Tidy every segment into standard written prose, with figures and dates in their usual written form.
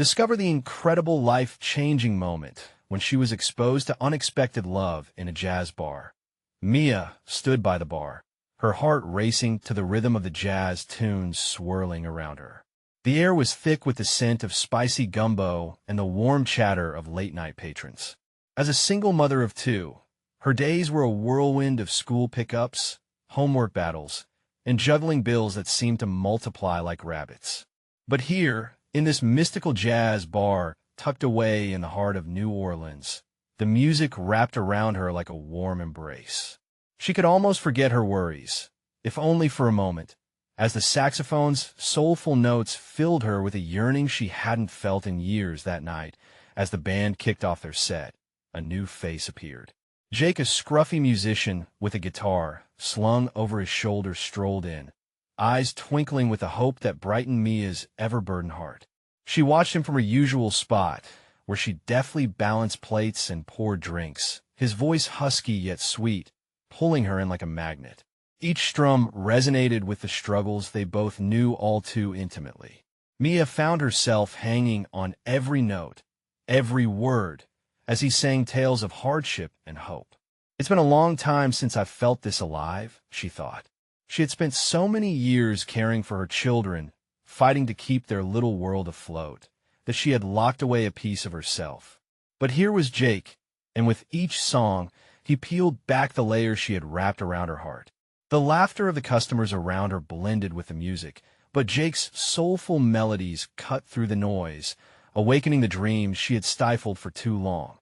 Discover the incredible life-changing moment when she was exposed to unexpected love in a jazz bar. Mia stood by the bar, her heart racing to the rhythm of the jazz tunes swirling around her. The air was thick with the scent of spicy gumbo and the warm chatter of late-night patrons. As a single mother of two, her days were a whirlwind of school pickups, homework battles, and juggling bills that seemed to multiply like rabbits. But here, in this mystical jazz bar tucked away in the heart of New Orleans, the music wrapped around her like a warm embrace. She could almost forget her worries, if only for a moment, as the saxophone's soulful notes filled her with a yearning she hadn't felt in years. That night, as the band kicked off their set, a new face appeared. Jake, a scruffy musician with a guitar slung over his shoulder, strolled in, eyes twinkling with a hope that brightened Mia's ever-burdened heart. She watched him from her usual spot, where she deftly balanced plates and poured drinks, his voice husky yet sweet, pulling her in like a magnet. Each strum resonated with the struggles they both knew all too intimately. Mia found herself hanging on every note, every word, as he sang tales of hardship and hope. It's been a long time since I've felt this alive, she thought. She had spent so many years caring for her children, fighting to keep their little world afloat, that she had locked away a piece of herself. But here was Jake, and with each song, he peeled back the layers she had wrapped around her heart. The laughter of the customers around her blended with the music, but Jake's soulful melodies cut through the noise, awakening the dreams she had stifled for too long.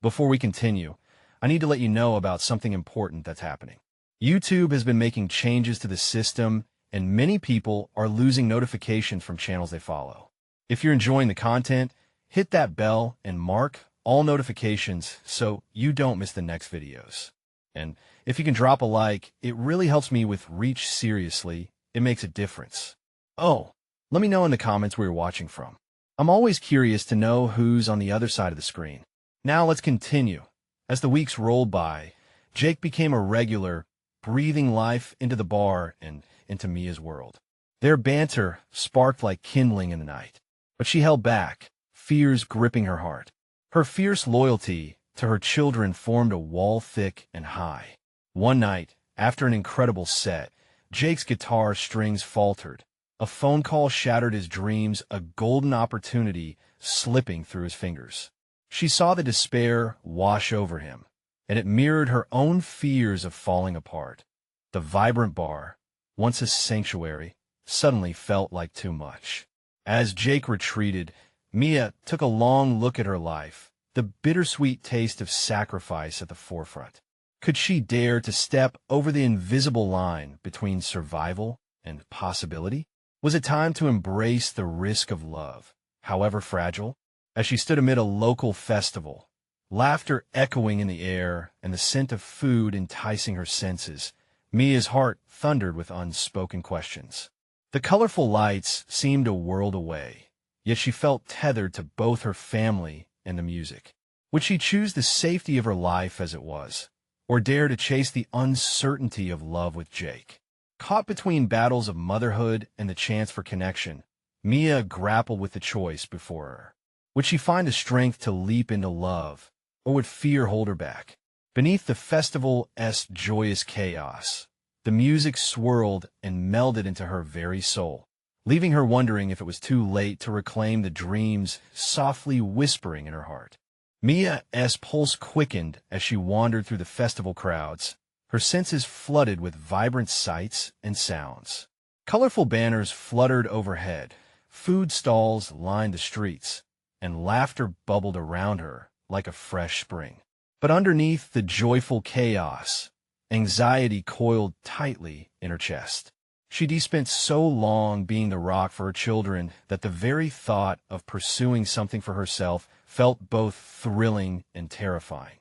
Before we continue, I need to let you know about something important that's happening. YouTube has been making changes to the system, and many people are losing notifications from channels they follow. If you're enjoying the content, hit that bell and mark all notifications so you don't miss the next videos. And if you can drop a like, it really helps me with reach. Seriously, it makes a difference. Oh, let me know in the comments where you're watching from. I'm always curious to know who's on the other side of the screen. Now let's continue. As the weeks rolled by, Jake became a regular, breathing life into the bar and into Mia's world. Their banter sparked like kindling in the night, but she held back, fears gripping her heart. Her fierce loyalty to her children formed a wall thick and high. One night, after an incredible set, Jake's guitar strings faltered. A phone call shattered his dreams, a golden opportunity slipping through his fingers. She saw the despair wash over him, and it mirrored her own fears of falling apart. The vibrant bar, once a sanctuary, suddenly felt like too much. As Jake retreated, Mia took a long look at her life, the bittersweet taste of sacrifice at the forefront. Could she dare to step over the invisible line between survival and possibility? Was it time to embrace the risk of love, however fragile? As she stood amid a local festival, laughter echoing in the air and the scent of food enticing her senses, Mia's heart thundered with unspoken questions. The colorful lights seemed a world away, yet she felt tethered to both her family and the music. Would she choose the safety of her life as it was, or dare to chase the uncertainty of love with Jake? Caught between battles of motherhood and the chance for connection, Mia grappled with the choice before her. Would she find the strength to leap into love, or would fear hold her back? Beneath the festival's joyous chaos, the music swirled and melded into her very soul, leaving her wondering if it was too late to reclaim the dreams softly whispering in her heart. Mia's pulse quickened as she wandered through the festival crowds, her senses flooded with vibrant sights and sounds. Colorful banners fluttered overhead, food stalls lined the streets, and laughter bubbled around her like a fresh spring. But underneath the joyful chaos, anxiety coiled tightly in her chest. She'd spent so long being the rock for her children that the very thought of pursuing something for herself felt both thrilling and terrifying.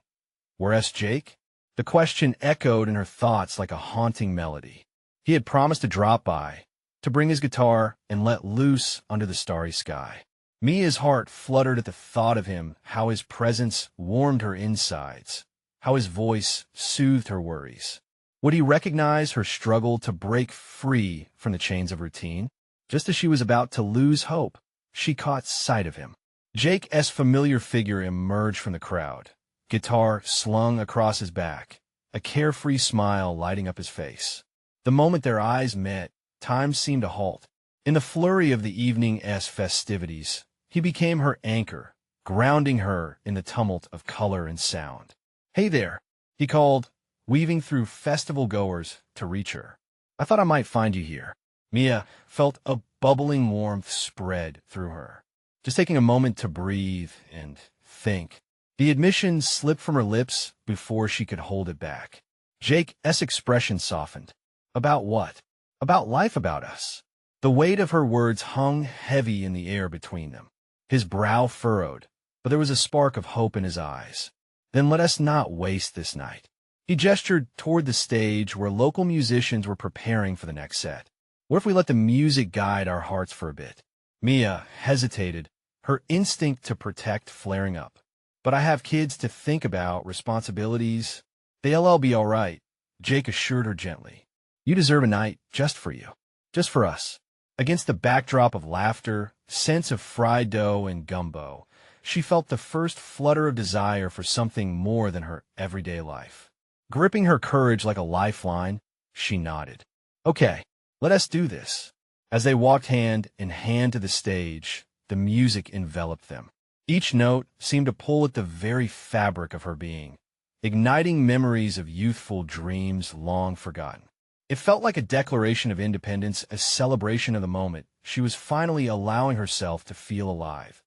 Whereas Jake? The question echoed in her thoughts like a haunting melody. He had promised to drop by, to bring his guitar and let loose under the starry sky. Mia's heart fluttered at the thought of him, how his presence warmed her insides, how his voice soothed her worries. Would he recognize her struggle to break free from the chains of routine? Just as she was about to lose hope, she caught sight of him. Jake's familiar figure emerged from the crowd, guitar slung across his back, a carefree smile lighting up his face. The moment their eyes met, time seemed to halt. In the flurry of the evening's festivities, he became her anchor, grounding her in the tumult of color and sound. "Hey there," he called, weaving through festival-goers to reach her. "I thought I might find you here." Mia felt a bubbling warmth spread through her. Just taking a moment to breathe and think. The admission slipped from her lips before she could hold it back. Jake's expression softened. "About what?" "About life, about us." The weight of her words hung heavy in the air between them. His brow furrowed, but there was a spark of hope in his eyes. "Then let us not waste this night." He gestured toward the stage where local musicians were preparing for the next set. "What if we let the music guide our hearts for a bit?" Mia hesitated, her instinct to protect flaring up. "But I have kids to think about, responsibilities." "They'll all be all right," Jake assured her gently. "You deserve a night just for you. Just for us." Against the backdrop of laughter, scents of fried dough and gumbo, she felt the first flutter of desire for something more than her everyday life. Gripping her courage like a lifeline, she nodded. "Okay, let us do this." As they walked hand in hand to the stage, the music enveloped them. Each note seemed to pull at the very fabric of her being, igniting memories of youthful dreams long forgotten. It felt like a declaration of independence, a celebration of the moment. She was finally allowing herself to feel alive.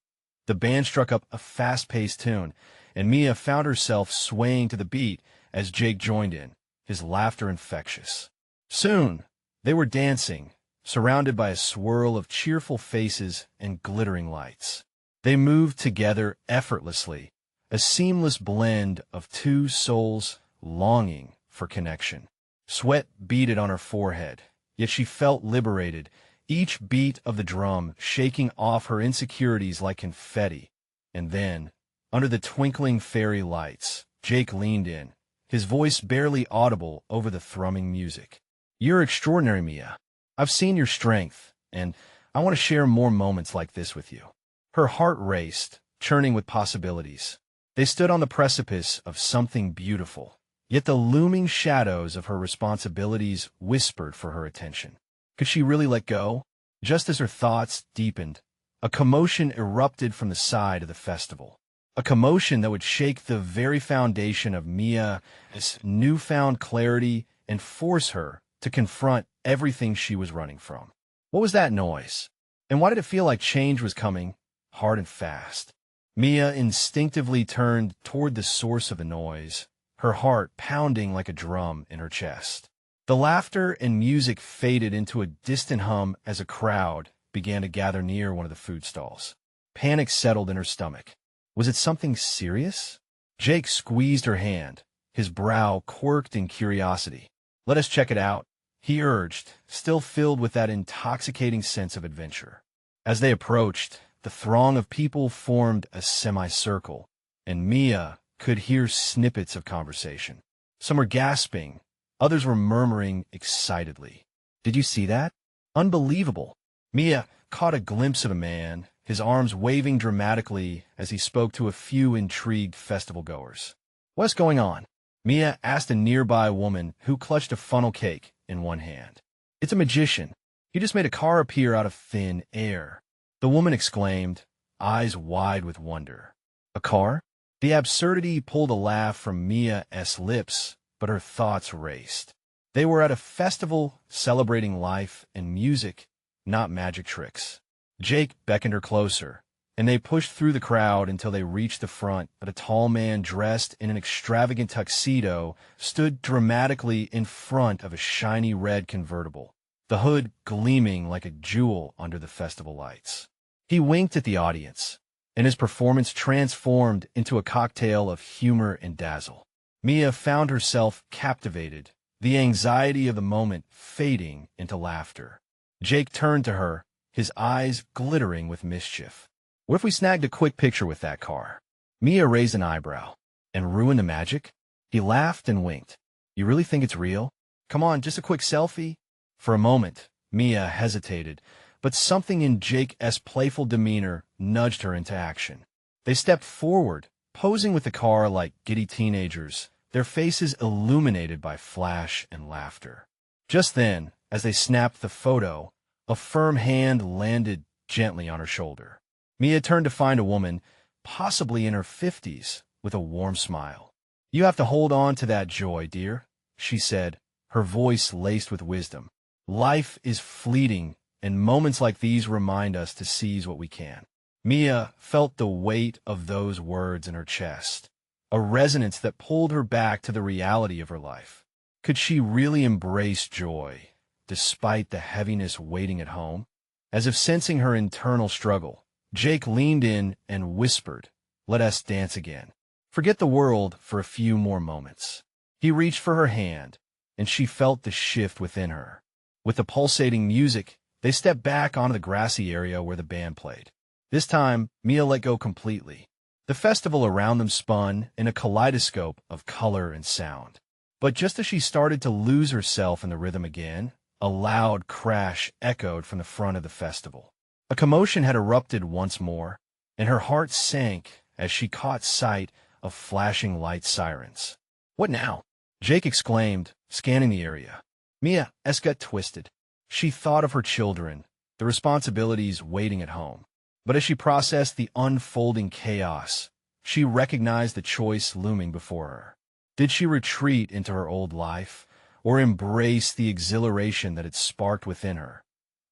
The band struck up a fast-paced tune, and Mia found herself swaying to the beat as Jake joined in, his laughter infectious. Soon, they were dancing, surrounded by a swirl of cheerful faces and glittering lights. They moved together effortlessly, a seamless blend of two souls longing for connection. Sweat beaded on her forehead, yet she felt liberated, each beat of the drum shaking off her insecurities like confetti. And then, under the twinkling fairy lights, Jake leaned in, his voice barely audible over the thrumming music. "You're extraordinary, Mia. I've seen your strength, and I want to share more moments like this with you." Her heart raced, churning with possibilities. They stood on the precipice of something beautiful, yet the looming shadows of her responsibilities whispered for her attention. Could she really let go? Just as her thoughts deepened, a commotion erupted from the side of the festival. A commotion that would shake the very foundation of Mia's newfound clarity and force her to confront everything she was running from. What was that noise? And why did it feel like change was coming, hard and fast? Mia instinctively turned toward the source of the noise, her heart pounding like a drum in her chest. The laughter and music faded into a distant hum as a crowd began to gather near one of the food stalls. Panic settled in her stomach. Was it something serious? Jake squeezed her hand, his brow quirked in curiosity. "Let us check it out," he urged, still filled with that intoxicating sense of adventure. As they approached, the throng of people formed a semicircle, and Mia could hear snippets of conversation. Some were gasping, others were murmuring excitedly. "Did you see that? Unbelievable!" Mia caught a glimpse of a man, his arms waving dramatically as he spoke to a few intrigued festival-goers. "What's going on?" Mia asked a nearby woman who clutched a funnel cake in one hand. "It's a magician. He just made a car appear out of thin air," the woman exclaimed, eyes wide with wonder. "A car?" The absurdity pulled a laugh from Mia's lips, but her thoughts raced. They were at a festival celebrating life and music, not magic tricks. Jake beckoned her closer, and they pushed through the crowd until they reached the front. But a tall man dressed in an extravagant tuxedo stood dramatically in front of a shiny red convertible, the hood gleaming like a jewel under the festival lights. He winked at the audience, and his performance transformed into a cocktail of humor and dazzle. Mia found herself captivated, the anxiety of the moment fading into laughter. Jake turned to her, his eyes glittering with mischief. "What if we snagged a quick picture with that car?" Mia raised an eyebrow. "And ruined the magic?" He laughed and winked. "You really think it's real? Come on, just a quick selfie?" For a moment, Mia hesitated, but something in Jake's playful demeanor nudged her into action. They stepped forward, posing with the car like giddy teenagers, their faces illuminated by flash and laughter. Just then, as they snapped the photo, a firm hand landed gently on her shoulder. Mia turned to find a woman, possibly in her 50s, with a warm smile. "You have to hold on to that joy, dear," she said, her voice laced with wisdom. "Life is fleeting, and moments like these remind us to seize what we can." Mia felt the weight of those words in her chest, a resonance that pulled her back to the reality of her life. Could she really embrace joy, despite the heaviness waiting at home? As if sensing her internal struggle, Jake leaned in and whispered, "Let us dance again. Forget the world for a few more moments." He reached for her hand, and she felt the shift within her. With the pulsating music, they stepped back onto the grassy area where the band played. This time, Mia let go completely. The festival around them spun in a kaleidoscope of color and sound. But just as she started to lose herself in the rhythm again, a loud crash echoed from the front of the festival. A commotion had erupted once more, and her heart sank as she caught sight of flashing light sirens. "What now?" Jake exclaimed, scanning the area. Mia's gut twisted. She thought of her children, the responsibilities waiting at home. But as she processed the unfolding chaos, she recognized the choice looming before her. Did she retreat into her old life, or embrace the exhilaration that had sparked within her?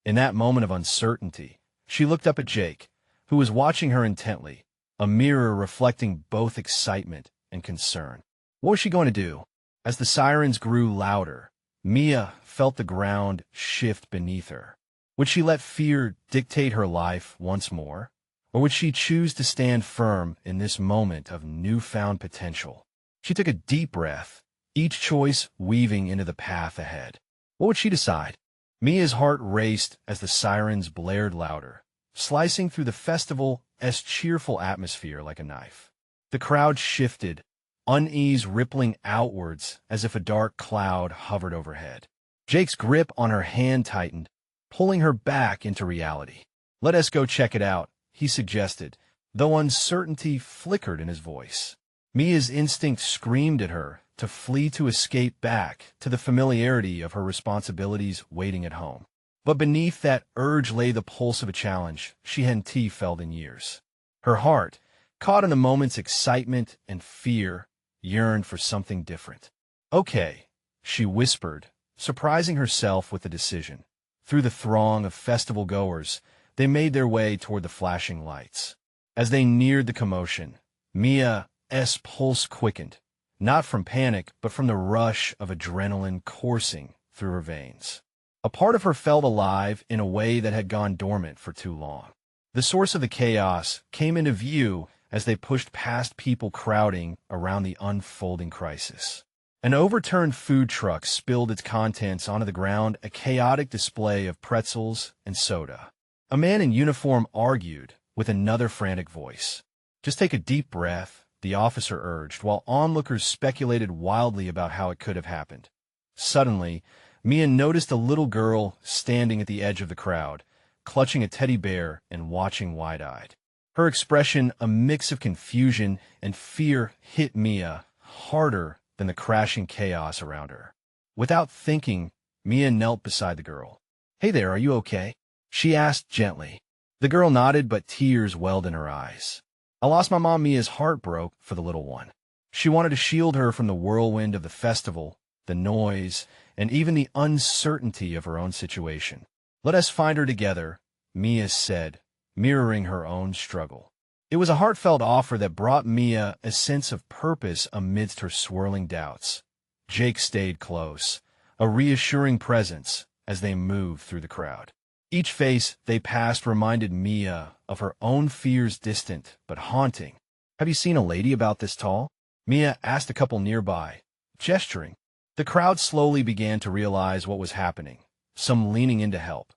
In that moment of uncertainty, she looked up at Jake, who was watching her intently, a mirror reflecting both excitement and concern. What was she going to do? As the sirens grew louder, Mia felt the ground shift beneath her. Would she let fear dictate her life once more? Or would she choose to stand firm in this moment of newfound potential? She took a deep breath, each choice weaving into the path ahead. What would she decide? Mia's heart raced as the sirens blared louder, slicing through the festival's cheerful atmosphere like a knife. The crowd shifted, unease rippling outwards as if a dark cloud hovered overhead. Jake's grip on her hand tightened, pulling her back into reality. "Let us go check it out," he suggested, though uncertainty flickered in his voice. Mia's instinct screamed at her to flee, to escape back to the familiarity of her responsibilities waiting at home. But beneath that urge lay the pulse of a challenge she hadn't felt in years. Her heart, caught in the moment's excitement and fear, yearned for something different. "Okay," she whispered, surprising herself with the decision. Through the throng of festival-goers, they made their way toward the flashing lights. As they neared the commotion, Mia's pulse quickened, not from panic, but from the rush of adrenaline coursing through her veins. A part of her felt alive in a way that had gone dormant for too long. The source of the chaos came into view as they pushed past people crowding around the unfolding crisis. An overturned food truck spilled its contents onto the ground, a chaotic display of pretzels and soda. A man in uniform argued with another frantic voice. "Just take a deep breath," the officer urged, while onlookers speculated wildly about how it could have happened. Suddenly, Mia noticed a little girl standing at the edge of the crowd, clutching a teddy bear and watching wide-eyed. Her expression, a mix of confusion and fear, hit Mia harder than the crashing chaos around her. Without thinking, Mia knelt beside the girl. "Hey there, are you okay?" she asked gently. The girl nodded, but tears welled in her eyes. "I lost my mom." Mia's heart broke for the little one. She wanted to shield her from the whirlwind of the festival, the noise, and even the uncertainty of her own situation. "Let us find her together," Mia said, mirroring her own struggle. It was a heartfelt offer that brought Mia a sense of purpose amidst her swirling doubts. Jake stayed close, a reassuring presence as they moved through the crowd. Each face they passed reminded Mia of her own fears, distant but haunting. "Have you seen a lady about this tall?" Mia asked a couple nearby, gesturing. The crowd slowly began to realize what was happening, some leaning in to help.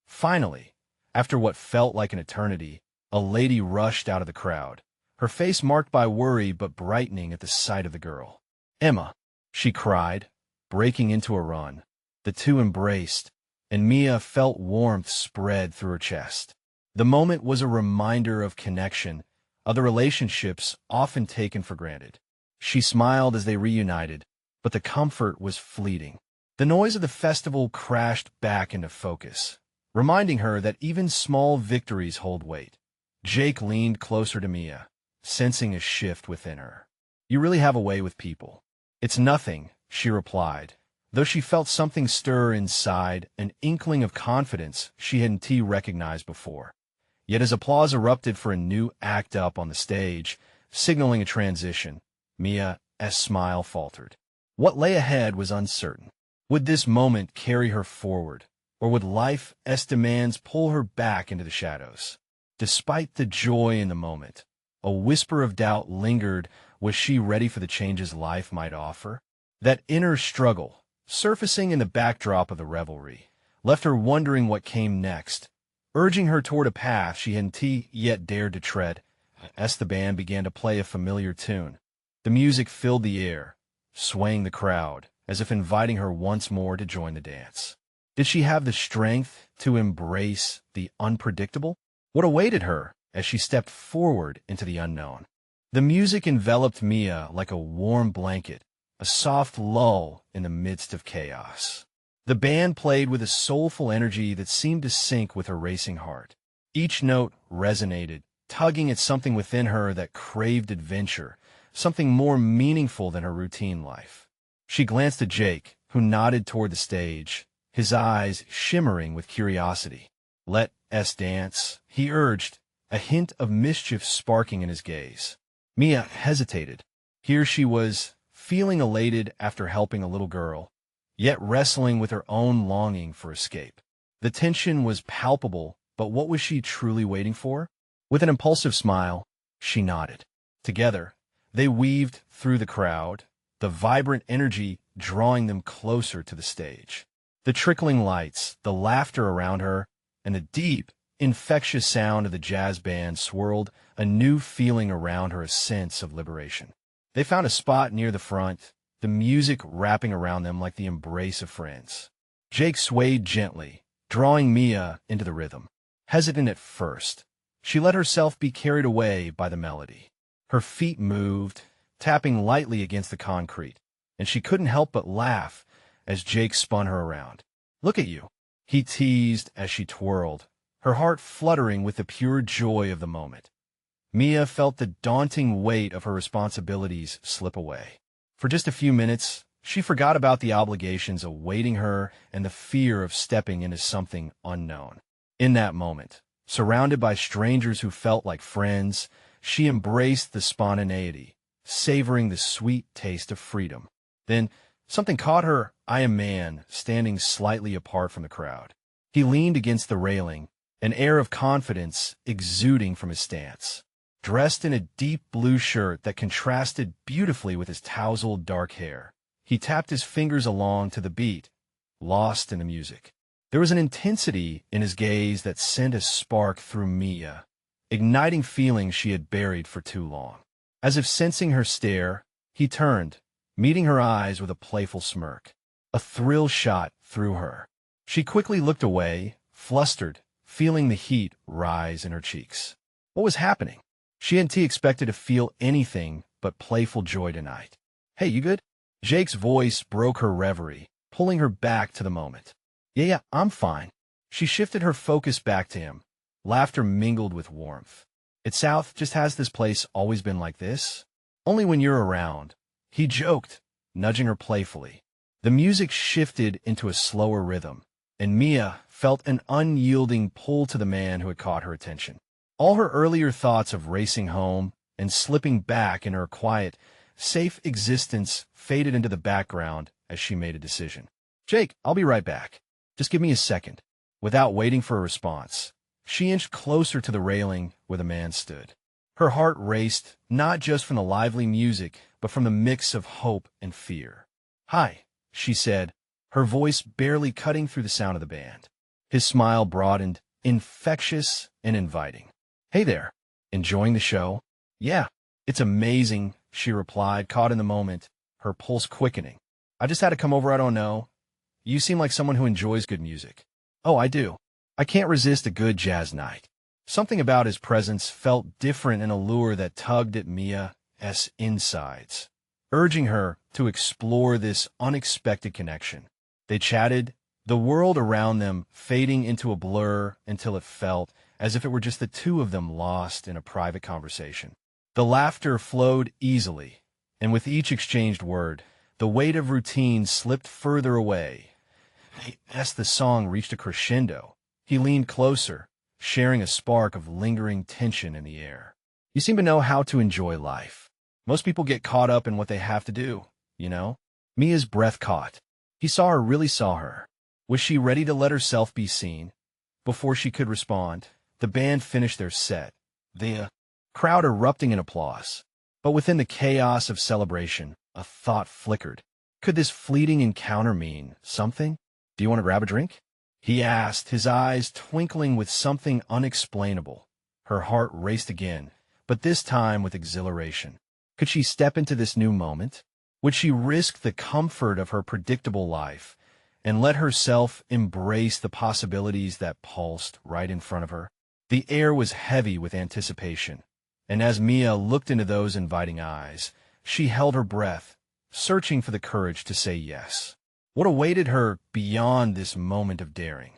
Finally, after what felt like an eternity, a lady rushed out of the crowd, her face marked by worry but brightening at the sight of the girl. "Emma," she cried, breaking into a run. The two embraced, and Mia felt warmth spread through her chest. The moment was a reminder of connection, of the relationships often taken for granted. She smiled as they reunited, but the comfort was fleeting. The noise of the festival crashed back into focus, reminding her that even small victories hold weight. Jake leaned closer to Mia, sensing a shift within her. "You really have a way with people." "It's nothing," she replied, though she felt something stir inside, an inkling of confidence she hadn't recognized before. Yet as applause erupted for a new act up on the stage, signaling a transition, Mia's smile faltered. What lay ahead was uncertain. Would this moment carry her forward, or would life's demands pull her back into the shadows? Despite the joy in the moment, a whisper of doubt lingered. Was she ready for the changes life might offer? That inner struggle, surfacing in the backdrop of the revelry, left her wondering what came next, urging her toward a path she hadn't yet dared to tread. As the band began to play a familiar tune, the music filled the air, swaying the crowd, as if inviting her once more to join the dance. Did she have the strength to embrace the unpredictable? What awaited her as she stepped forward into the unknown? The music enveloped Mia like a warm blanket, a soft lull in the midst of chaos. The band played with a soulful energy that seemed to sync with her racing heart. Each note resonated, tugging at something within her that craved adventure, something more meaningful than her routine life. She glanced at Jake, who nodded toward the stage, his eyes shimmering with curiosity. "Let's dance," he urged, a hint of mischief sparking in his gaze. Mia hesitated. Here she was, feeling elated after helping a little girl, yet wrestling with her own longing for escape. The tension was palpable, but what was she truly waiting for? With an impulsive smile, she nodded. Together, they weaved through the crowd, the vibrant energy drawing them closer to the stage. The trickling lights, the laughter around her, and the deep, infectious sound of the jazz band swirled a new feeling around her, a sense of liberation. They found a spot near the front, the music wrapping around them like the embrace of friends. Jake swayed gently, drawing Mia into the rhythm. Hesitant at first, she let herself be carried away by the melody. Her feet moved, tapping lightly against the concrete, and she couldn't help but laugh as Jake spun her around. "Look at you," he teased as she twirled, her heart fluttering with the pure joy of the moment. Mia felt the daunting weight of her responsibilities slip away. For just a few minutes, she forgot about the obligations awaiting her and the fear of stepping into something unknown. In that moment, surrounded by strangers who felt like friends, she embraced the spontaneity, savoring the sweet taste of freedom. Then, something caught her eye, a man standing slightly apart from the crowd. He leaned against the railing, an air of confidence exuding from his stance. Dressed in a deep blue shirt that contrasted beautifully with his tousled dark hair, he tapped his fingers along to the beat, lost in the music. There was an intensity in his gaze that sent a spark through Mia, igniting feelings she had buried for too long. As if sensing her stare, he turned, meeting her eyes with a playful smirk. A thrill shot through her. She quickly looked away, flustered, feeling the heat rise in her cheeks. What was happening? She hadn't expected to feel anything but playful joy tonight. "Hey, you good?" Jake's voice broke her reverie, pulling her back to the moment. Yeah, I'm fine." She shifted her focus back to him. Laughter mingled with warmth. "It's South just has this place always been like this?" "Only when you're around," he joked, nudging her playfully. The music shifted into a slower rhythm, and Mia felt an unyielding pull to the man who had caught her attention. All her earlier thoughts of racing home and slipping back in her quiet, safe existence faded into the background as she made a decision. "Jake, I'll be right back. Just give me a second." Without waiting for a response, she inched closer to the railing where the man stood. Her heart raced, not just from the lively music, but from the mix of hope and fear. "Hi," she said, her voice barely cutting through the sound of the band. His smile broadened, infectious and inviting. "Hey there. Enjoying the show?" "Yeah, it's amazing," she replied, caught in the moment, her pulse quickening. "I just had to come over, I don't know. You seem like someone who enjoys good music." Oh, I do. I can't resist a good jazz night. Something about his presence felt different, an allure that tugged at Mia's insides, urging her to explore this unexpected connection. They chatted, the world around them fading into a blur until it felt as if it were just the two of them lost in a private conversation. The laughter flowed easily, and with each exchanged word, the weight of routine slipped further away. As the song reached a crescendo, he leaned closer, sharing a spark of lingering tension in the air. You seem to know how to enjoy life. Most people get caught up in what they have to do, you know? Mia's breath caught. He really saw her. Was she ready to let herself be seen? Before she could respond, the band finished their set, the crowd erupting in applause. But within the chaos of celebration, a thought flickered. Could this fleeting encounter mean something? Do you want to grab a drink? He asked, his eyes twinkling with something unexplainable. Her heart raced again, but this time with exhilaration. Could she step into this new moment? Would she risk the comfort of her predictable life and let herself embrace the possibilities that pulsed right in front of her? The air was heavy with anticipation, and as Mia looked into those inviting eyes, she held her breath, searching for the courage to say yes. What awaited her beyond this moment of daring?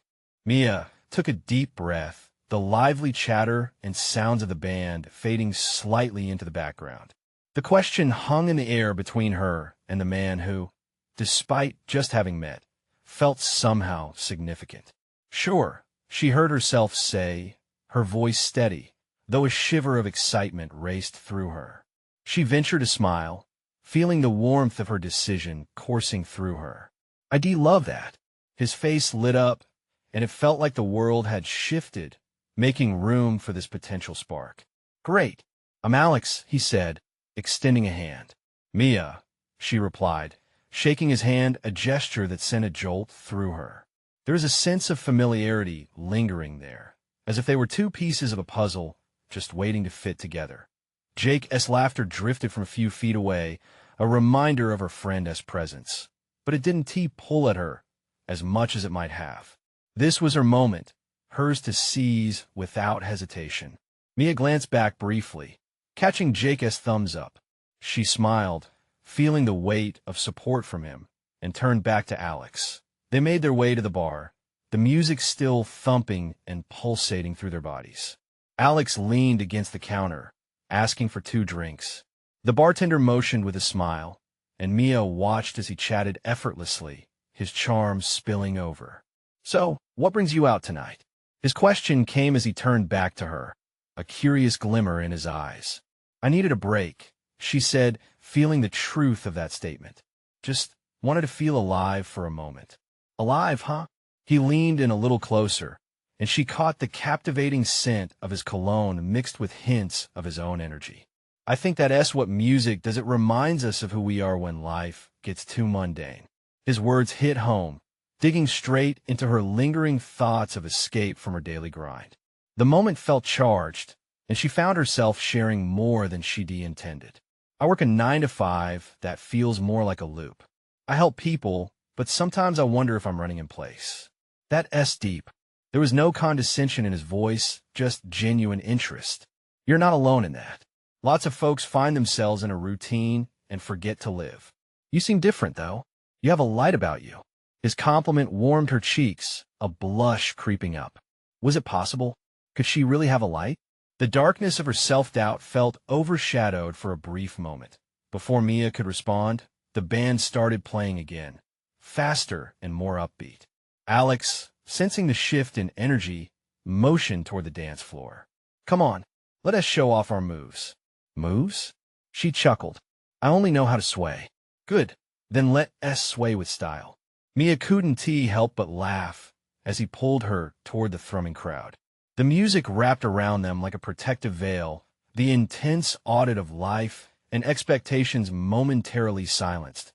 Mia took a deep breath, the lively chatter and sounds of the band fading slightly into the background. The question hung in the air between her and the man who, despite just having met, felt somehow significant. Sure, she heard herself say, her voice steady, though a shiver of excitement raced through her. She ventured a smile, feeling the warmth of her decision coursing through her. I do love that. His face lit up, and it felt like the world had shifted, making room for this potential spark. Great. I'm Alex, he said, extending a hand. Mia, she replied, shaking his hand, a gesture that sent a jolt through her. There was a sense of familiarity lingering there, as if they were two pieces of a puzzle just waiting to fit together. Jake's laughter drifted from a few feet away, a reminder of her friend's presence. But it didn't pull at her as much as it might have. This was her moment, hers to seize without hesitation. Mia glanced back briefly, catching Jake's thumbs up. She smiled, feeling the weight of support from him, and turned back to Alex. They made their way to the bar, the music still thumping and pulsating through their bodies. Alex leaned against the counter, asking for 2 drinks. The bartender motioned with a smile, and Mia watched as he chatted effortlessly, his charm spilling over. So, what brings you out tonight? His question came as he turned back to her, a curious glimmer in his eyes. I needed a break, she said, feeling the truth of that statement. Just wanted to feel alive for a moment. Alive, huh? He leaned in a little closer, and she caught the captivating scent of his cologne mixed with hints of his own energy. I think that's what music does. It reminds us of who we are when life gets too mundane. His words hit home, digging straight into her lingering thoughts of escape from her daily grind. The moment felt charged, and she found herself sharing more than she'd intended. I work a 9-to-5 that feels more like a loop. I help people, but sometimes I wonder if I'm running in place. That's deep. There was no condescension in his voice, just genuine interest. You're not alone in that. Lots of folks find themselves in a routine and forget to live. You seem different, though. You have a light about you. His compliment warmed her cheeks, a blush creeping up. Was it possible? Could she really have a light? The darkness of her self-doubt felt overshadowed for a brief moment. Before Mia could respond, the band started playing again, faster and more upbeat. Alex, sensing the shift in energy, motioned toward the dance floor. Come on, let us show off our moves. Moves? She chuckled. I only know how to sway. Good, then let us sway with style. Mia couldn't help but laugh as he pulled her toward the thrumming crowd. The music wrapped around them like a protective veil, the intense audit of life and expectations momentarily silenced.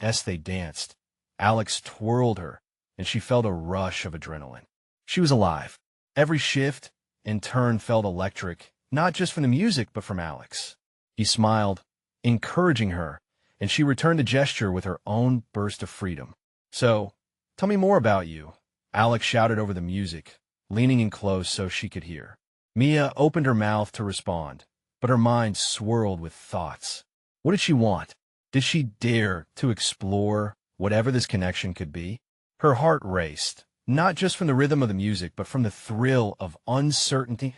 As they danced, Alex twirled her, and she felt a rush of adrenaline. She was alive. Every shift, in turn, felt electric, not just from the music, but from Alex. He smiled, encouraging her, and she returned the gesture with her own burst of freedom. So, tell me more about you. Alex shouted over the music, leaning in close so she could hear. Mia opened her mouth to respond, but her mind swirled with thoughts. What did she want? Did she dare to explore whatever this connection could be? Her heart raced, not just from the rhythm of the music, but from the thrill of uncertainty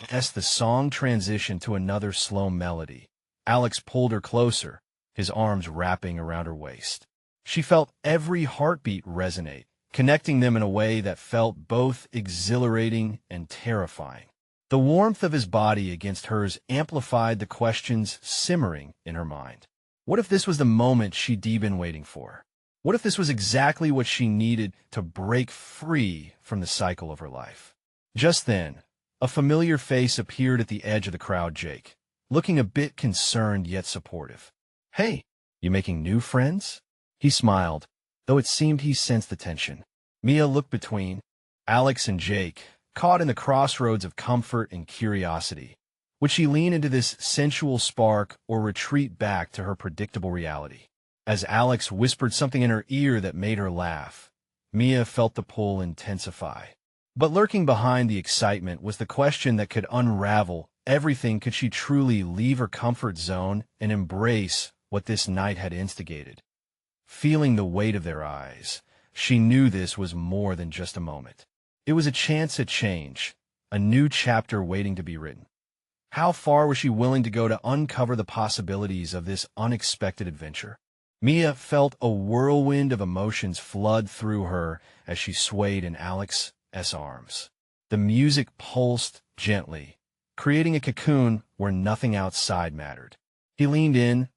as the song transitioned to another slow melody. Alex pulled her closer, his arms wrapping around her waist. She felt every heartbeat resonate, connecting them in a way that felt both exhilarating and terrifying. The warmth of his body against hers amplified the questions simmering in her mind. What if this was the moment she'd been waiting for? What if this was exactly what she needed to break free from the cycle of her life? Just then, a familiar face appeared at the edge of the crowd. Jake, looking a bit concerned yet supportive. Hey, you making new friends? He smiled, though it seemed he sensed the tension. Mia looked between Alex and Jake, caught in the crossroads of comfort and curiosity. Would she lean into this sensual spark or retreat back to her predictable reality? As Alex whispered something in her ear that made her laugh, Mia felt the pull intensify. But lurking behind the excitement was the question that could unravel everything. Could she truly leave her comfort zone and embrace what this night had instigated? Feeling the weight of their eyes, she knew this was more than just a moment. It was a chance at change, a new chapter waiting to be written. How far was she willing to go to uncover the possibilities of this unexpected adventure? Mia felt a whirlwind of emotions flood through her as she swayed in Alex's arms. The music pulsed gently, creating a cocoon where nothing outside mattered. He leaned in,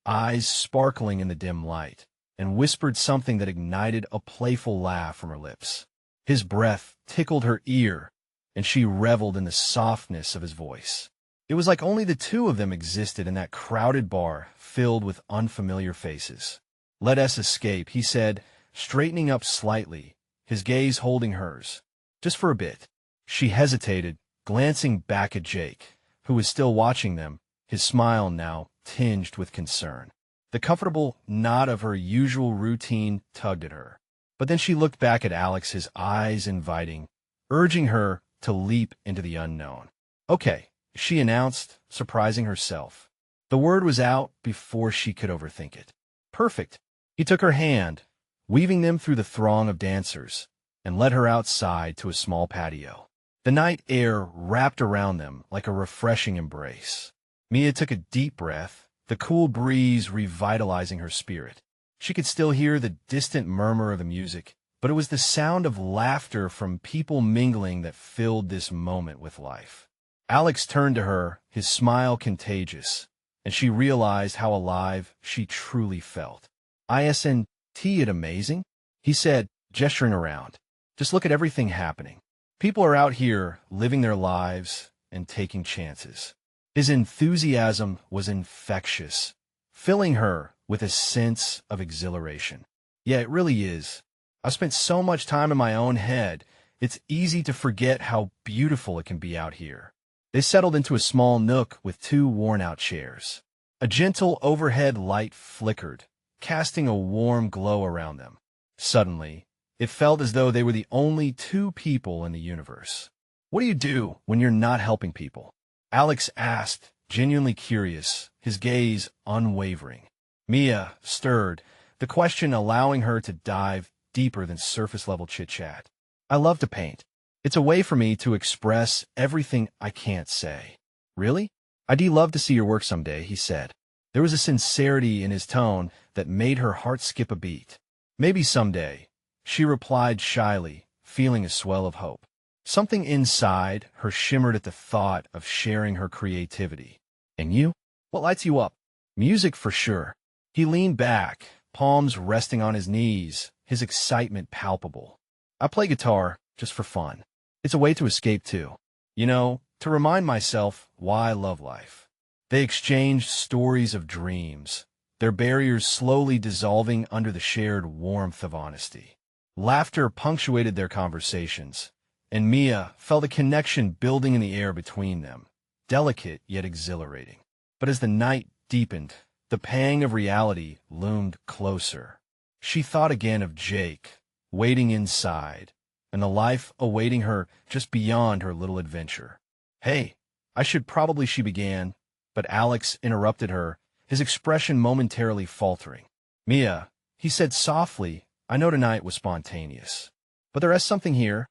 eyes sparkling in the dim light, and whispered something that ignited a playful laugh from her lips. His breath tickled her ear, and she reveled in the softness of his voice. It was like only the two of them existed in that crowded bar filled with unfamiliar faces. Let us escape, he said, straightening up slightly, his gaze holding hers. Just for a bit. She hesitated, glancing back at Jake, who was still watching them, his smile now tinged with concern. The comfortable nod of her usual routine tugged at her. But then she looked back at Alex, his eyes inviting, urging her to leap into the unknown. Okay, she announced, surprising herself. The word was out before she could overthink it. Perfect. He took her hand, weaving them through the throng of dancers, and led her outside to a small patio. The night air wrapped around them like a refreshing embrace. Mia took a deep breath, the cool breeze revitalizing her spirit. She could still hear the distant murmur of the music, but it was the sound of laughter from people mingling that filled this moment with life. Alex turned to her, his smile contagious, and she realized how alive she truly felt. Isn't it amazing? He said, gesturing around. Just look at everything happening. People are out here living their lives and taking chances. His enthusiasm was infectious, filling her with a sense of exhilaration. Yeah, it really is. I've spent so much time in my own head, it's easy to forget how beautiful it can be out here. They settled into a small nook with two worn-out chairs. A gentle overhead light flickered, casting a warm glow around them. Suddenly, it felt as though they were the only two people in the universe. What do you do when you're not helping people? Alex asked, genuinely curious, his gaze unwavering. Mia stirred, the question allowing her to dive deeper than surface-level chit-chat. I love to paint. It's a way for me to express everything I can't say. Really? I'd love to see your work someday, he said. There was a sincerity in his tone that made her heart skip a beat. Maybe someday, she replied shyly, feeling a swell of hope. Something inside her shimmered at the thought of sharing her creativity. And you? What lights you up? Music for sure. He leaned back, palms resting on his knees, his excitement palpable. I play guitar just for fun. It's a way to escape too. You know, to remind myself why I love life. They exchanged stories of dreams, their barriers slowly dissolving under the shared warmth of honesty. Laughter punctuated their conversations, and Mia felt a connection building in the air between them, delicate yet exhilarating. But as the night deepened, the pang of reality loomed closer. She thought again of Jake, waiting inside, and the life awaiting her just beyond her little adventure. "Hey, she began, but Alex interrupted her, his expression momentarily faltering. "Mia," he said softly, "I know tonight was spontaneous. But there is something here.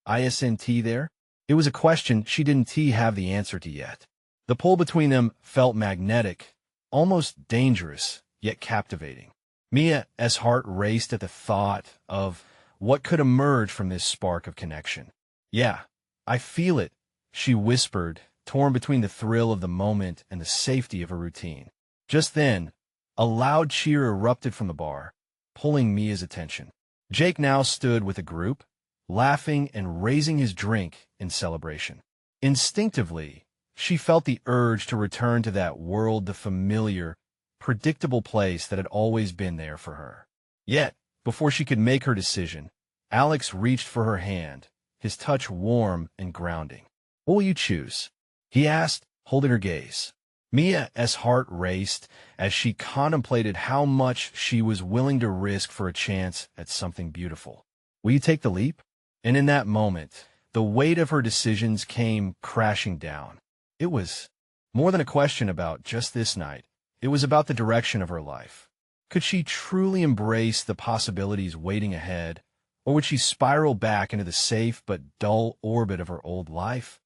Isn't there?" It was a question she didn't have the answer to yet. The pull between them felt magnetic, almost dangerous, yet captivating. Mia's heart raced at the thought of what could emerge from this spark of connection. "Yeah, I feel it," she whispered, torn between the thrill of the moment and the safety of her routine. Just then, a loud cheer erupted from the bar, pulling Mia's attention. Jake now stood with a group, laughing and raising his drink in celebration. Instinctively, she felt the urge to return to that world, the familiar, predictable place that had always been there for her. Yet, before she could make her decision, Alex reached for her hand, his touch warm and grounding. "What will you choose?" he asked, holding her gaze. Mia's heart raced as she contemplated how much she was willing to risk for a chance at something beautiful. "Will you take the leap?" And in that moment, the weight of her decisions came crashing down. It was more than a question about just this night. It was about the direction of her life. Could she truly embrace the possibilities waiting ahead, or would she spiral back into the safe but dull orbit of her old life?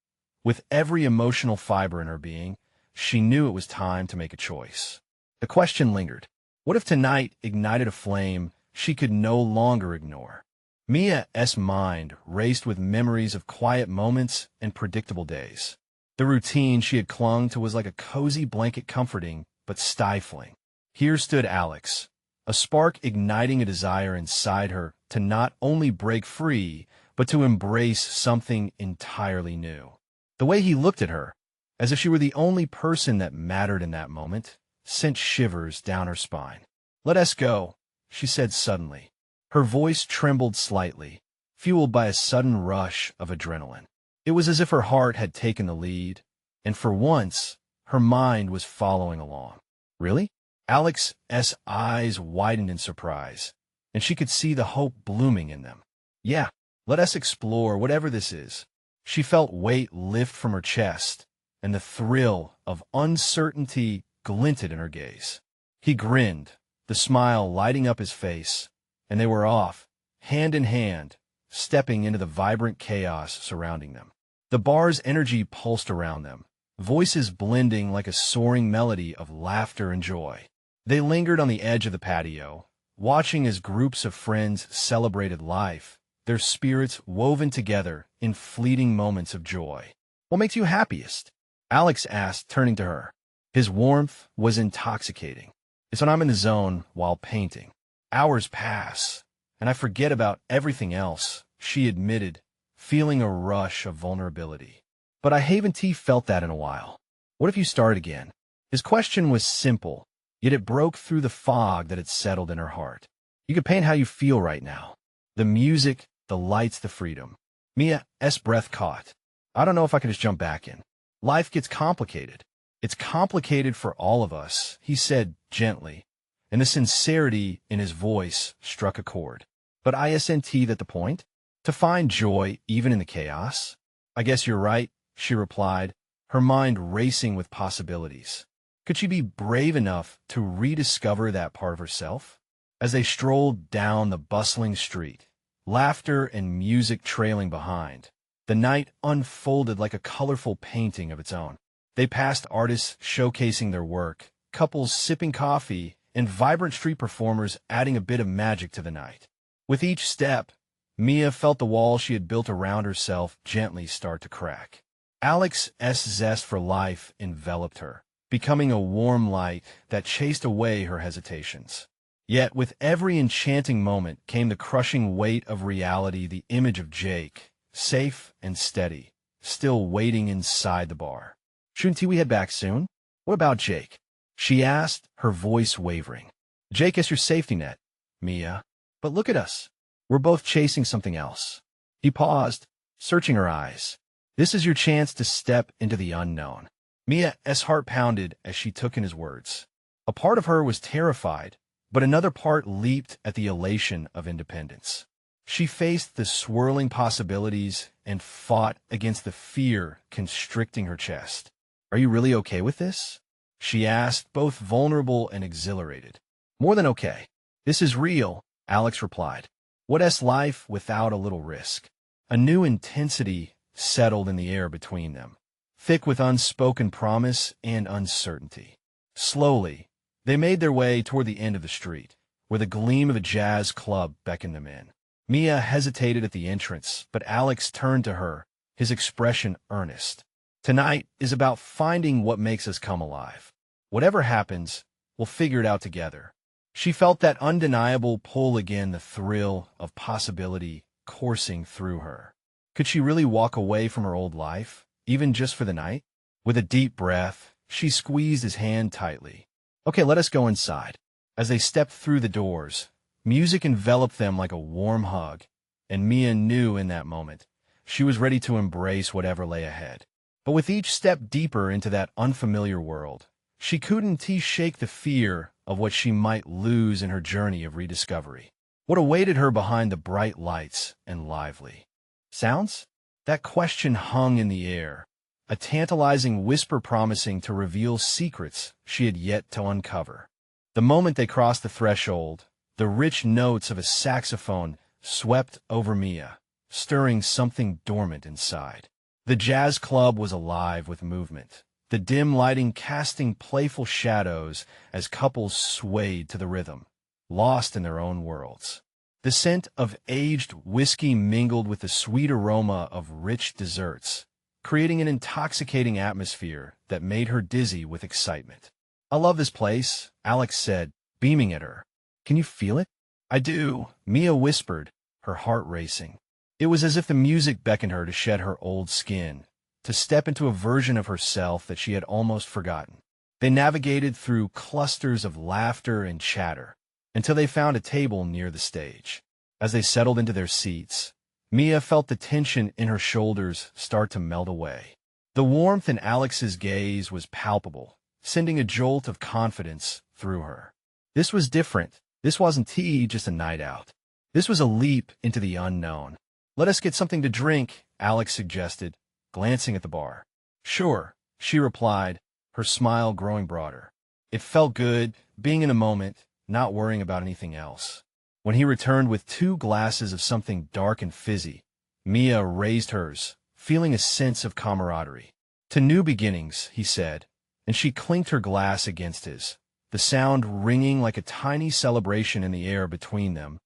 With every emotional fiber in her being, she knew it was time to make a choice. The question lingered. What if tonight ignited a flame she could no longer ignore? Mia's mind raced with memories of quiet moments and predictable days. The routine she had clung to was like a cozy blanket, comforting but stifling. Here stood Alex, a spark igniting a desire inside her to not only break free, but to embrace something entirely new. The way he looked at her, as if she were the only person that mattered in that moment, sent shivers down her spine. "Let us go," she said suddenly. Her voice trembled slightly, fueled by a sudden rush of adrenaline. It was as if her heart had taken the lead, and for once, her mind was following along. "Really?" Alex's eyes widened in surprise, and she could see the hope blooming in them. "Yeah, let us explore whatever this is." She felt weight lift from her chest, and the thrill of uncertainty glinted in her gaze. He grinned, the smile lighting up his face, and they were off, hand in hand, stepping into the vibrant chaos surrounding them. The bar's energy pulsed around them, voices blending like a soaring melody of laughter and joy. They lingered on the edge of the patio, watching as groups of friends celebrated life, their spirits woven together in fleeting moments of joy. "What makes you happiest?" Alex asked, turning to her. His warmth was intoxicating. "It's when I'm in the zone while painting. Hours pass, and I forget about everything else," she admitted, feeling a rush of vulnerability. "But I haven't felt that in a while. What if you start again?" His question was simple, yet it broke through the fog that had settled in her heart. "You could paint how you feel right now. The music, the lights, the freedom." Mia's breath caught. "I don't know if I can just jump back in. Life gets complicated." "It's complicated for all of us," he said gently, and the sincerity in his voice struck a chord. "But isn't that the point? To find joy even in the chaos?" "I guess you're right," she replied, her mind racing with possibilities. Could she be brave enough to rediscover that part of herself? As they strolled down the bustling street, laughter and music trailing behind, the night unfolded like a colorful painting of its own. They passed artists showcasing their work, couples sipping coffee, and vibrant street performers adding a bit of magic to the night. With each step, Mia felt the wall she had built around herself gently start to crack. Alex's zest for life enveloped her, becoming a warm light that chased away her hesitations. Yet with every enchanting moment came the crushing weight of reality, the image of Jake, safe and steady, still waiting inside the bar. "Shouldn't we head back soon?" "What about Jake?" she asked, her voice wavering. "Jake is your safety net, Mia. But look at us. We're both chasing something else." He paused, searching her eyes. "This is your chance to step into the unknown." Mia's heart pounded as she took in his words. A part of her was terrified, but another part leaped at the elation of independence. She faced the swirling possibilities and fought against the fear constricting her chest. "Are you really okay with this?" she asked, both vulnerable and exhilarated. "More than okay. This is real," Alex replied. "What life without a little risk?" A new intensity settled in the air between them, thick with unspoken promise and uncertainty. Slowly, they made their way toward the end of the street, where the gleam of a jazz club beckoned them in. Mia hesitated at the entrance, but Alex turned to her, his expression earnest. "Tonight is about finding what makes us come alive. Whatever happens, we'll figure it out together." She felt that undeniable pull again, the thrill of possibility coursing through her. Could she really walk away from her old life, even just for the night? With a deep breath, she squeezed his hand tightly. "Okay, let us go inside." As they stepped through the doors, music enveloped them like a warm hug, and Mia knew in that moment she was ready to embrace whatever lay ahead. But with each step deeper into that unfamiliar world, she couldn't shake the fear of what she might lose in her journey of rediscovery. What awaited her behind the bright lights and lively sounds? That question hung in the air, a tantalizing whisper promising to reveal secrets she had yet to uncover. The moment they crossed the threshold, the rich notes of a saxophone swept over Mia, stirring something dormant inside. The jazz club was alive with movement, the dim lighting casting playful shadows as couples swayed to the rhythm, lost in their own worlds. The scent of aged whiskey mingled with the sweet aroma of rich desserts, creating an intoxicating atmosphere that made her dizzy with excitement. "I love this place," Alex said, beaming at her. "Can you feel it?" "I do," Mia whispered, her heart racing. It was as if the music beckoned her to shed her old skin, to step into a version of herself that she had almost forgotten. They navigated through clusters of laughter and chatter, until they found a table near the stage. As they settled into their seats, Mia felt the tension in her shoulders start to melt away. The warmth in Alex's gaze was palpable, sending a jolt of confidence through her. This was different. This wasn't just a night out. This was a leap into the unknown. "Let us get something to drink," Alex suggested, glancing at the bar. "Sure," she replied, her smile growing broader. It felt good, being in a moment, not worrying about anything else. When he returned with 2 glasses of something dark and fizzy, Mia raised hers, feeling a sense of camaraderie. "To new beginnings," he said, and she clinked her glass against his, the sound ringing like a tiny celebration in the air between them.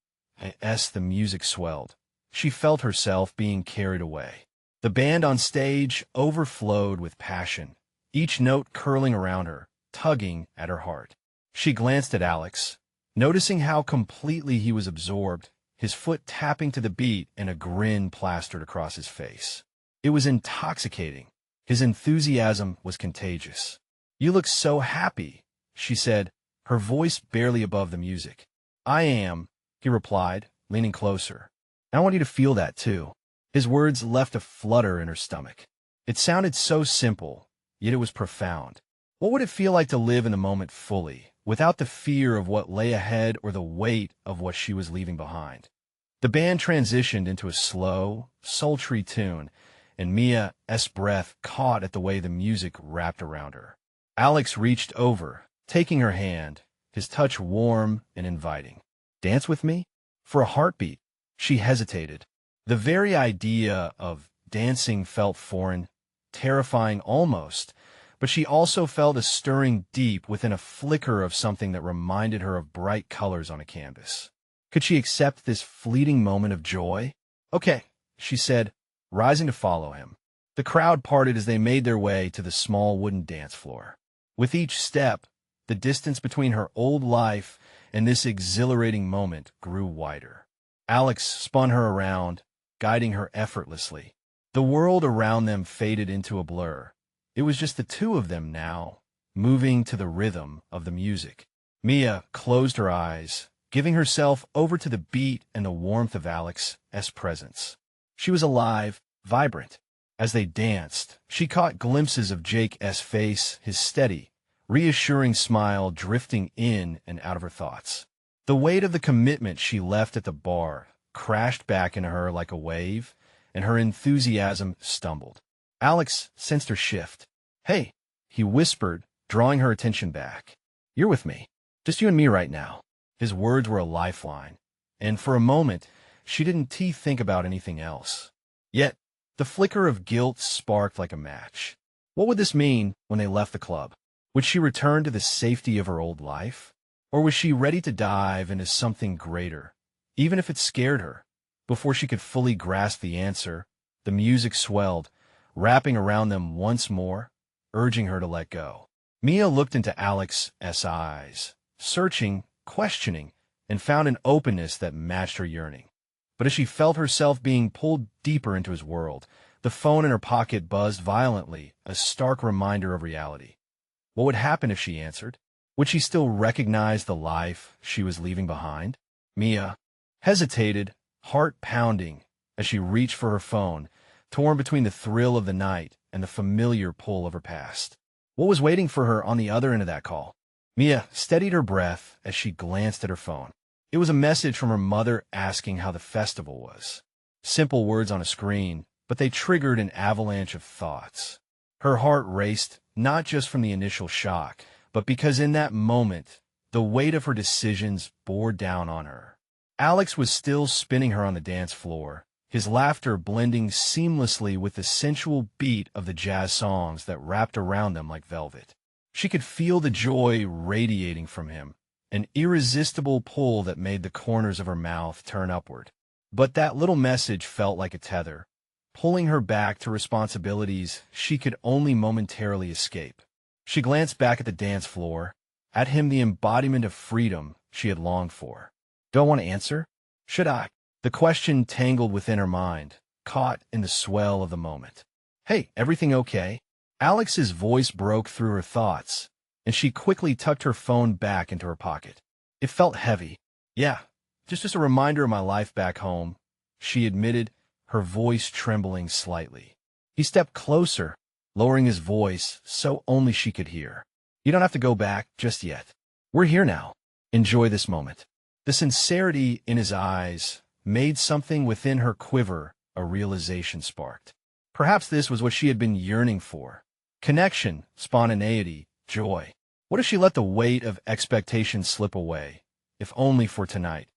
As the music swelled, she felt herself being carried away. The band on stage overflowed with passion, each note curling around her, tugging at her heart. She glanced at Alex, noticing how completely he was absorbed, his foot tapping to the beat and a grin plastered across his face. It was intoxicating. His enthusiasm was contagious. "You look so happy," she said, her voice barely above the music. "I am," he replied, leaning closer. "I want you to feel that, too." His words left a flutter in her stomach. It sounded so simple, yet it was profound. What would it feel like to live in the moment fully, without the fear of what lay ahead or the weight of what she was leaving behind? The band transitioned into a slow, sultry tune, and Mia's breath caught at the way the music wrapped around her. Alex reached over, taking her hand, his touch warm and inviting. "Dance with me?" For a heartbeat, she hesitated. The very idea of dancing felt foreign, terrifying almost, but she also felt a stirring deep within, a flicker of something that reminded her of bright colors on a canvas. Could she accept this fleeting moment of joy? "Okay," she said, rising to follow him. The crowd parted as they made their way to the small wooden dance floor. With each step, the distance between her old life and this exhilarating moment grew wider. Alex spun her around, guiding her effortlessly. The world around them faded into a blur. It was just the two of them now, moving to the rhythm of the music. Mia closed her eyes, giving herself over to the beat and the warmth of Alex's presence. She was alive, vibrant. As they danced, she caught glimpses of Jake's face, his steady, reassuring smile drifting in and out of her thoughts. The weight of the commitment she left at the bar crashed back into her like a wave, and her enthusiasm stumbled. Alex sensed her shift. "Hey," he whispered, drawing her attention back. "You're with me. Just you and me right now." His words were a lifeline, and for a moment, she didn't think about anything else. Yet, the flicker of guilt sparked like a match. What would this mean when they left the club? Would she return to the safety of her old life? Or was she ready to dive into something greater, even if it scared her? Before she could fully grasp the answer, the music swelled, wrapping around them once more, urging her to let go. Mia looked into Alex's eyes, searching, questioning, and found an openness that matched her yearning. But as she felt herself being pulled deeper into his world, the phone in her pocket buzzed violently, a stark reminder of reality. What would happen if she answered? Would she still recognize the life she was leaving behind? Mia hesitated, heart pounding, as she reached for her phone, torn between the thrill of the night and the familiar pull of her past. What was waiting for her on the other end of that call? Mia steadied her breath as she glanced at her phone. It was a message from her mother asking how the festival was. Simple words on a screen, but they triggered an avalanche of thoughts. Her heart raced, not just from the initial shock, but because in that moment, the weight of her decisions bore down on her. Alex was still spinning her on the dance floor, his laughter blending seamlessly with the sensual beat of the jazz songs that wrapped around them like velvet. She could feel the joy radiating from him, an irresistible pull that made the corners of her mouth turn upward. But that little message felt like a tether, pulling her back to responsibilities she could only momentarily escape. She glanced back at the dance floor, at him, the embodiment of freedom she had longed for. "Do I want to answer? Should I?" The question tangled within her mind, caught in the swell of the moment. "Hey, everything okay?" Alex's voice broke through her thoughts, and she quickly tucked her phone back into her pocket. It felt heavy. "Yeah, just a reminder of my life back home," she admitted, her voice trembling slightly. He stepped closer, lowering his voice so only she could hear. "You don't have to go back just yet. We're here now. Enjoy this moment." The sincerity in his eyes made something within her quiver, a realization sparked. Perhaps this was what she had been yearning for. Connection, spontaneity, joy. What if she let the weight of expectation slip away, if only for tonight?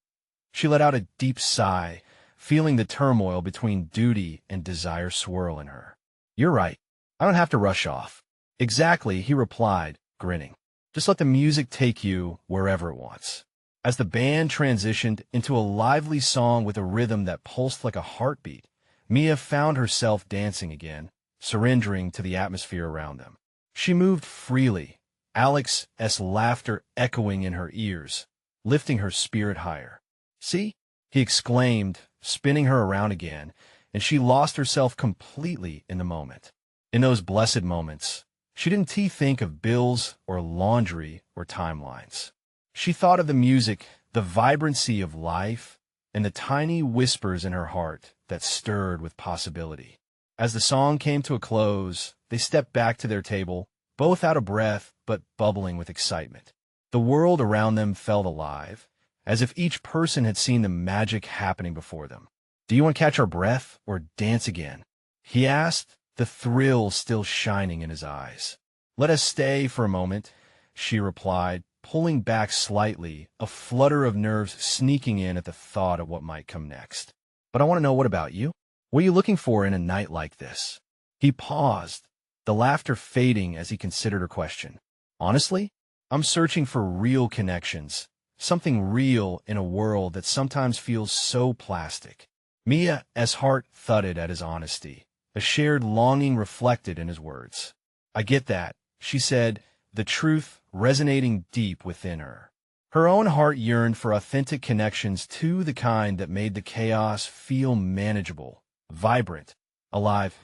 She let out a deep sigh, feeling the turmoil between duty and desire swirl in her. "You're right. I don't have to rush off." "Exactly," he replied, grinning. "Just let the music take you wherever it wants." As the band transitioned into a lively song with a rhythm that pulsed like a heartbeat, Mia found herself dancing again, surrendering to the atmosphere around them. She moved freely, Alex's laughter echoing in her ears, lifting her spirit higher. "See?" he exclaimed, spinning her around again, and she lost herself completely in the moment. In those blessed moments, she didn't think of bills or laundry or timelines. She thought of the music, the vibrancy of life, and the tiny whispers in her heart that stirred with possibility. As the song came to a close, they stepped back to their table, both out of breath but bubbling with excitement. The world around them felt alive, as if each person had seen the magic happening before them. "Do you want to catch our breath or dance again?" he asked, the thrill still shining in his eyes. "Let us stay for a moment," she replied, pulling back slightly, a flutter of nerves sneaking in at the thought of what might come next. "But I want to know, what about you? What are you looking for in a night like this?" He paused, the laughter fading as he considered her question. "Honestly, I'm searching for real connections, something real in a world that sometimes feels so plastic." Mia's heart thudded at his honesty, a shared longing reflected in his words. "I get that," she said, the truth resonating deep within her. Her own heart yearned for authentic connections, to the kind that made the chaos feel manageable, vibrant, alive.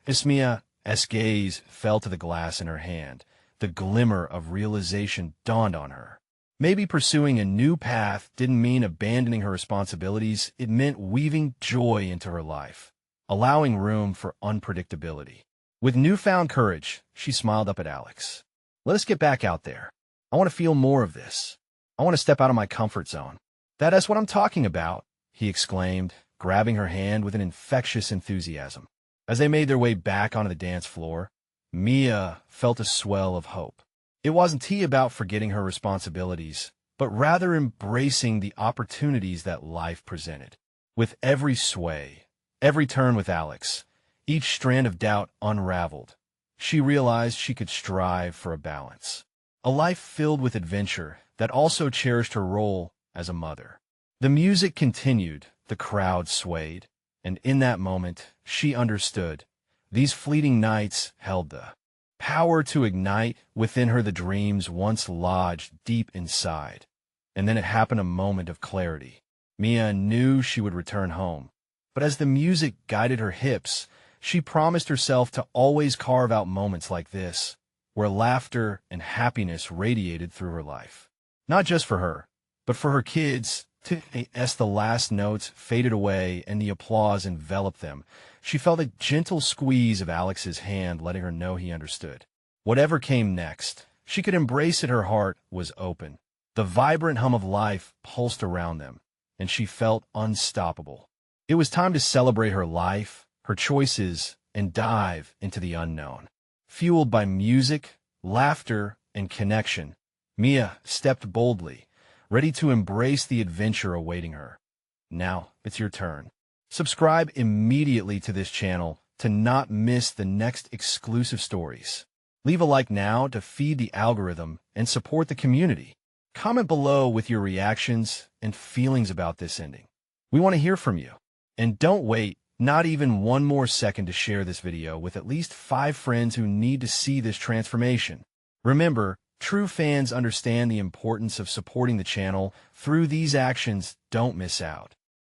As Mia's gaze fell to the glass in her hand, the glimmer of realization dawned on her. Maybe pursuing a new path didn't mean abandoning her responsibilities, it meant weaving joy into her life, allowing room for unpredictability. With newfound courage, she smiled up at Alex. "Let us get back out there. I want to feel more of this. I want to step out of my comfort zone." "That's what I'm talking about," he exclaimed, grabbing her hand with an infectious enthusiasm. As they made their way back onto the dance floor, Mia felt a swell of hope. It wasn't about forgetting her responsibilities, but rather embracing the opportunities that life presented. With every sway, every turn with Alex, each strand of doubt unraveled, she realized she could strive for a balance. A life filled with adventure that also cherished her role as a mother. The music continued, the crowd swayed, and in that moment, she understood. These fleeting nights held the power to ignite within her the dreams once lodged deep inside. And then it happened, a moment of clarity. Mia knew she would return home, but as the music guided her hips, she promised herself to always carve out moments like this, where laughter and happiness radiated through her life. Not just for her, but for her kids. As the last notes faded away and the applause enveloped them, she felt a gentle squeeze of Alex's hand, letting her know he understood. Whatever came next, she could embrace it. Her heart was open. The vibrant hum of life pulsed around them, and she felt unstoppable. It was time to celebrate her life, her choices, and dive into the unknown. Fueled by music, laughter, and connection, Mia stepped boldly, ready to embrace the adventure awaiting her. Now, it's your turn. Subscribe immediately to this channel to not miss the next exclusive stories. Leave a like now to feed the algorithm and support the community. Comment below with your reactions and feelings about this ending. We want to hear from you. And don't wait, not even one more second, to share this video with at least 5 friends who need to see this transformation. Remember, true fans understand the importance of supporting the channel through these actions. Don't miss out.